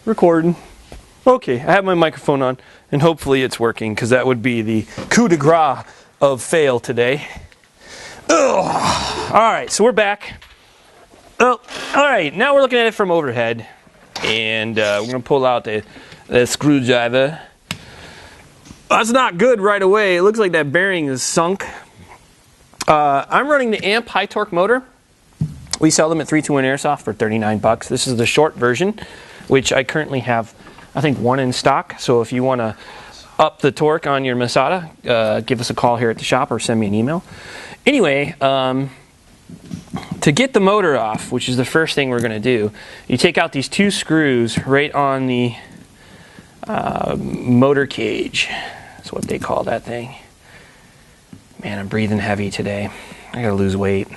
Recording. Okay, I have my microphone on, and hopefully it's working, because that would be the coup de grace of fail today. Ugh. All right, so we're back. Oh, all right, now we're looking at it from overhead, and we're going to pull out the screwdriver. That's not good right away. It looks like that bearing is sunk. I'm running the AMP high torque motor. We sell them at 321 Airsoft for $39. This is the short version, which I currently have, I think, one in stock. So if you want to up the torque on your Masada, give us a call here at the shop or send me an email. Anyway, to get the motor off, which is the first thing we're going to do, you take out these two screws right on the motor cage. That's what they call that thing. Man, I'm breathing heavy today. I gotta lose weight.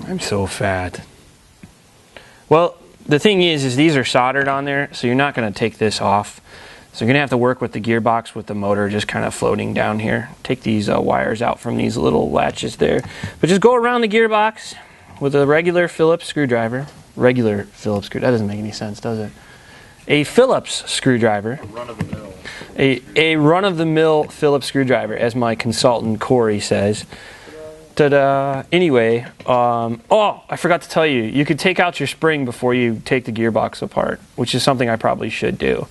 I'm so fat. Well, the thing is these are soldered on there, so you're not going to take this off. So you're going to have to work with the gearbox with the motor just kind of floating down here. Take these wires out from these little latches there. But just go around the gearbox with a regular Phillips screwdriver. Regular Phillips screwdriver. That doesn't make any sense, does it? A Phillips screwdriver. Run-of-the-mill. A run-of-the-mill Phillips screwdriver, as my consultant Corey says. Ta-da. Anyway, oh, I forgot to tell you, you could take out your spring before you take the gearbox apart, which is something I probably should do.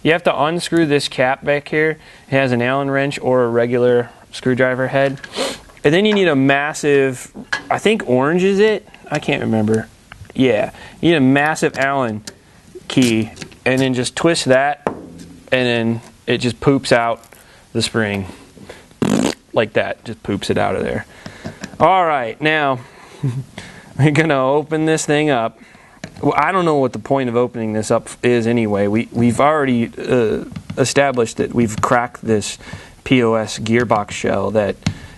You have to unscrew this cap back here. It has an Allen wrench or a regular screwdriver head. And then you need a massive, I think orange is it? I can't remember. Yeah, you need a massive Allen key, and then just twist that, and then it just poops out the spring. Like that, just poops it out of there. All right, now we're gonna open this thing up. Well, I don't know what the point of opening this up is anyway. We've already established that we've cracked this POS gearbox shell that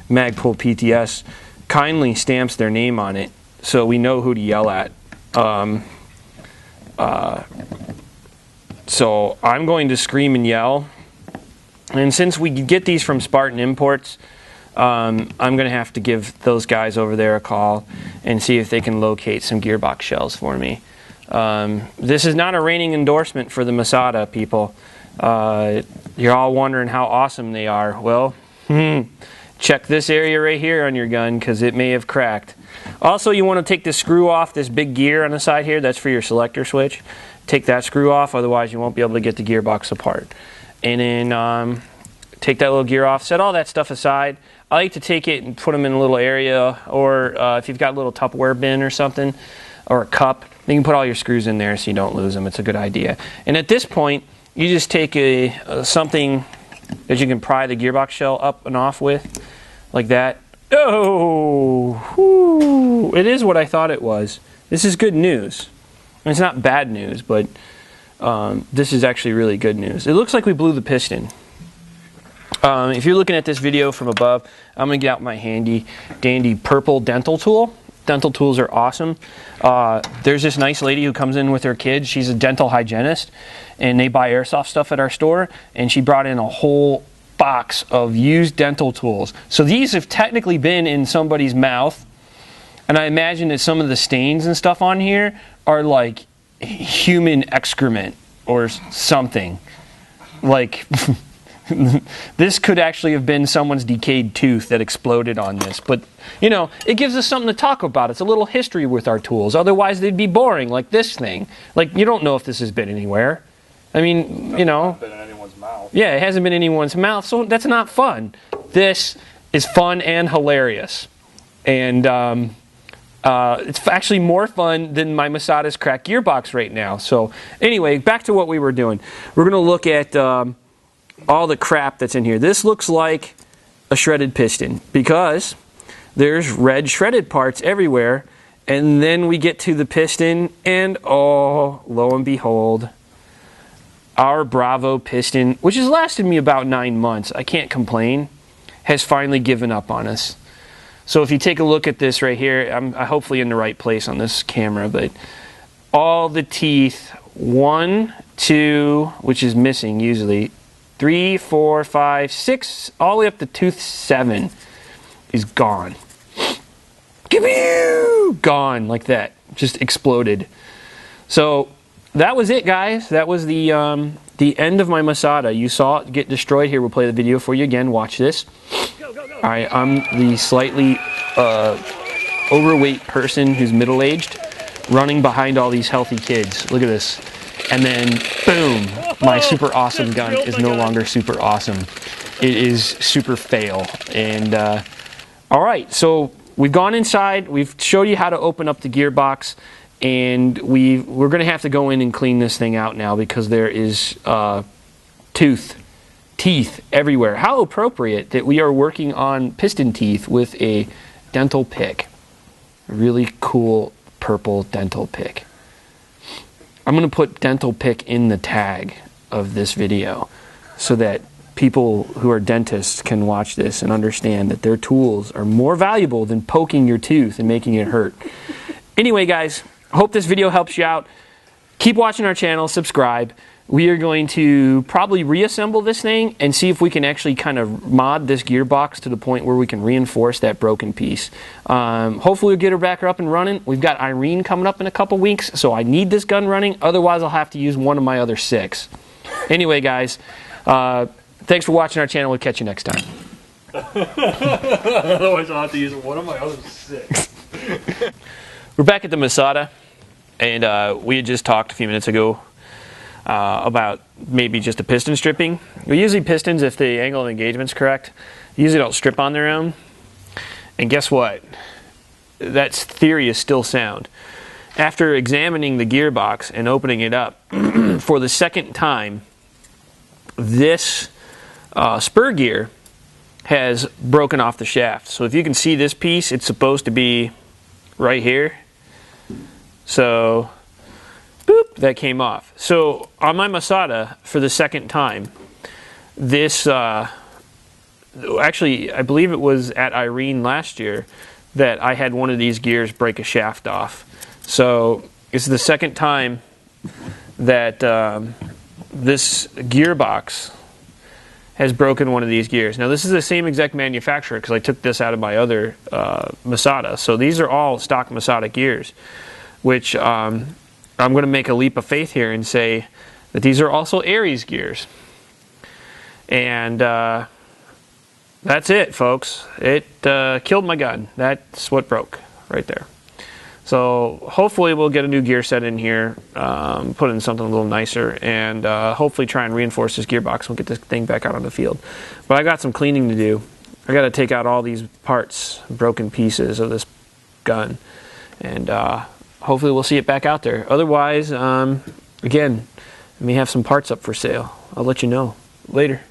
Magpul PTS kindly stamps their name on it, so we know who to yell at. So I'm going to scream and yell. And since we get these from Spartan Imports, I'm going to have to give those guys over there a call and see if they can locate some gearbox shells for me. This is not a reigning endorsement for the Masada, people. You're all wondering how awesome they are. Well, check this area right here on your gun, because it may have cracked. Also, you want to take this screw off, this big gear on the side here. That's for your selector switch. Take that screw off, otherwise you won't be able to get the gearbox apart. And then take that little gear off, set all that stuff aside. I like to take it and put them in a little area, or if you've got a little Tupperware bin or something, or a cup, you can put all your screws in there so you don't lose them. It's a good idea. And at this point, you just take something that you can pry the gearbox shell up and off with, like that. Oh, whoo. It is what I thought it was. This is good news. It's not bad news, but this is actually really good news. It looks like we blew the piston. If you're looking at this video from above, I'm going to get out my handy dandy purple dental tool. Dental tools are awesome. There's this nice lady who comes in with her kids. She's a dental hygienist, and they buy airsoft stuff at our store, and she brought in a whole box of used dental tools. So these have technically been in somebody's mouth, and I imagine that some of the stains and stuff on here are like human excrement or something. Like this could actually have been someone's decayed tooth that exploded on this. But, you know, it gives us something to talk about. It's a little history with our tools. Otherwise, they'd be boring, like this thing. Like, you don't know if this has been anywhere. I mean, you know. Been in anyone's mouth. Yeah, it hasn't been in anyone's mouth, so that's not fun. This is fun and hilarious. And it's actually more fun than my Masada's cracked gearbox right now. So, anyway, back to what we were doing. We're going to look at all the crap that's in here. This looks like a shredded piston because there's red shredded parts everywhere, and then we get to the piston, and oh, lo and behold, our Bravo piston, which has lasted me about 9 months, I can't complain, has finally given up on us. So if you take a look at this right here, I'm hopefully in the right place on this camera, but all the teeth, 1, 2, which is missing usually, 3, 4, 5, 6, all the way up to tooth 7 is gone. Gone like that, just exploded. So that was it, guys. That was the end of my Masada. You saw it get destroyed. Here, we'll play the video for you again. Watch this. Go, go, go. All right, I'm the slightly overweight person who's middle-aged, running behind all these healthy kids. Look at this. And then, boom, my super awesome gun is no longer super awesome. It is super fail. And, all right, so we've gone inside. We've showed you how to open up the gearbox. And we're going to have to go in and clean this thing out now because there is teeth everywhere. How appropriate that we are working on piston teeth with a dental pick. A really cool purple dental pick. I'm going to put dental pick in the tag of this video so that people who are dentists can watch this and understand that their tools are more valuable than poking your tooth and making it hurt. Anyway, guys, hope this video helps you out. Keep watching our channel, subscribe. We are going to probably reassemble this thing and see if we can actually kind of mod this gearbox to the point where we can reinforce that broken piece. Hopefully we'll get her back up and running. We've got Irene coming up in a couple weeks, so I need this gun running. Otherwise, I'll have to use one of my other 6. Anyway, guys, thanks for watching our channel. We'll catch you next time. Otherwise, I'll have to use one of my other 6. We're back at the Masada, and we had just talked a few minutes ago about maybe just a piston stripping. We usually pistons, if the angle of engagement's correct, usually don't strip on their own. And guess what? That theory is still sound. After examining the gearbox and opening it up for the second time, this spur gear has broken off the shaft. So if you can see this piece, it's supposed to be right here. So boop, that came off. So on my Masada, for the second time, this, actually, I believe it was at Irene last year that I had one of these gears break a shaft off. So it's the second time that this gearbox has broken one of these gears. Now this is the same exact manufacturer because I took this out of my other Masada. So these are all stock Masada gears, which I'm going to make a leap of faith here and say that these are also Aries gears. And that's it, folks. It killed my gun. That's what broke right there. So hopefully we'll get a new gear set in here, put in something a little nicer, and hopefully try and reinforce this gearbox. We'll get this thing back out on the field. But I got some cleaning to do. I got to take out all these parts, broken pieces of this gun, and hopefully we'll see it back out there. Otherwise, again, I may have some parts up for sale. I'll let you know later.